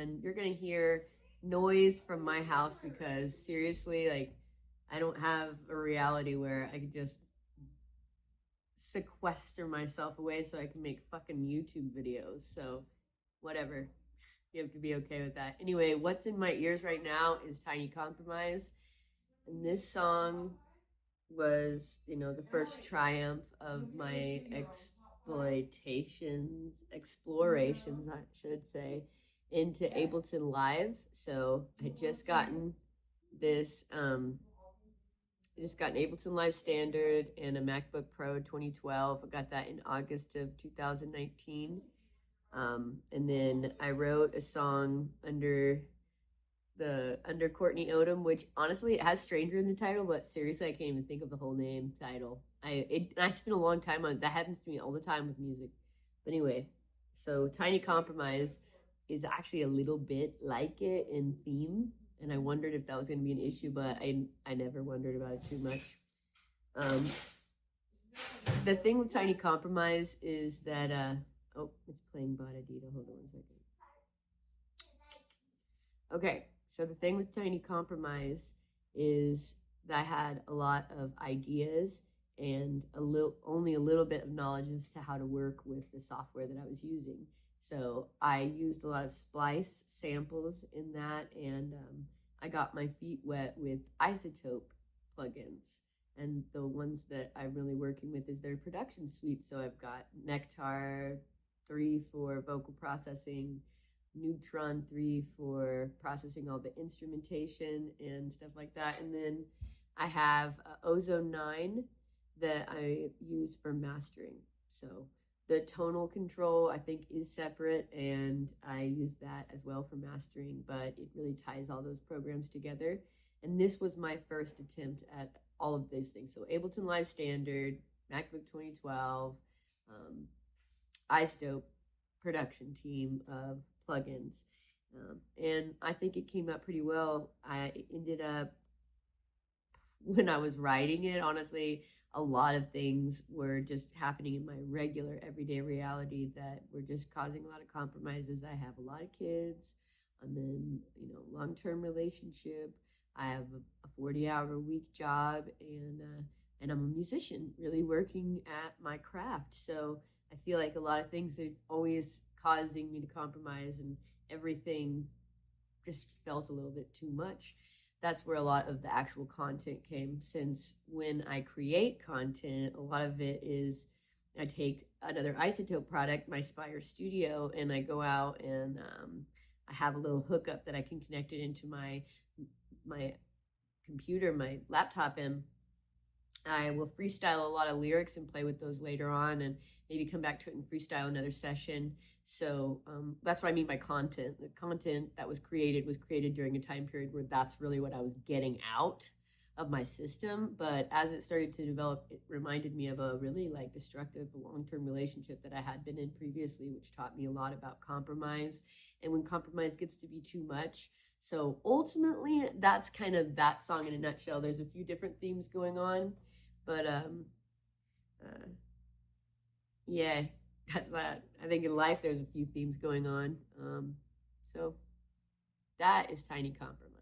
And you're gonna hear noise from my house because seriously, like, I don't have a reality where I could just sequester myself away so I can make fucking YouTube videos. So whatever, you have to be okay with that. Anyway, what's in my ears right now is Tiny Compromise, and this song was, you know, the first triumph of my explorations, I should say, into Ableton Live. So I had just gotten this, I just got an Ableton Live Standard and a MacBook Pro 2012. I got that in August of 2019. And then I wrote a song under Courtney Odom, which honestly it has Stranger in the title, but seriously I can't even think of the whole name title. I spent a long time on that. Happens to me all the time with music. But anyway, so Tiny Compromise is actually a little bit like it in theme, and I wondered if that was going to be an issue, but I never wondered about it too much. The thing with Tiny Compromise is that oh, it's playing Badadita. Hold on 1 second. Okay, so the thing with Tiny Compromise is that I had a lot of ideas and only a little bit of knowledge as to how to work with the software that I was using. So I used a lot of splice samples in that, and I got my feet wet with isotope plugins. And the ones that I'm really working with is their production suite. So I've got Nectar 3 for vocal processing, Neutron 3 for processing all the instrumentation and stuff like that. And then I have Ozone 9 that I use for mastering. So the tonal control I think is separate, and I use that as well for mastering, but it really ties all those programs together. And this was my first attempt at all of those things. So Ableton Live Standard, MacBook 2012, iStope production team of plugins. And I think it came out pretty well. I ended up, when I was writing it, honestly, a lot of things were just happening in my regular everyday reality that were just causing a lot of compromises. I have a lot of kids. I'm in, you know, long-term relationship. I have a 40-hour-a-week job, and I'm a musician, really working at my craft. So I feel like a lot of things are always causing me to compromise, and everything just felt a little bit too much. That's where a lot of the actual content came, since when I create content, a lot of it is I take another isotope product, my Spire Studio, and I go out and I have a little hookup that I can connect it into my computer, my laptop, and I will freestyle a lot of lyrics and play with those later on, and maybe come back to it and freestyle another session. So that's what I mean by content. The content that was created during a time period where that's really what I was getting out of my system. But as it started to develop, it reminded me of a really like destructive long-term relationship that I had been in previously, which taught me a lot about compromise, and when compromise gets to be too much. So ultimately, that's kind of that song in a nutshell. There's a few different themes going on, but yeah, that's that. I think in life there's a few themes going on. So that is Tiny Compromise.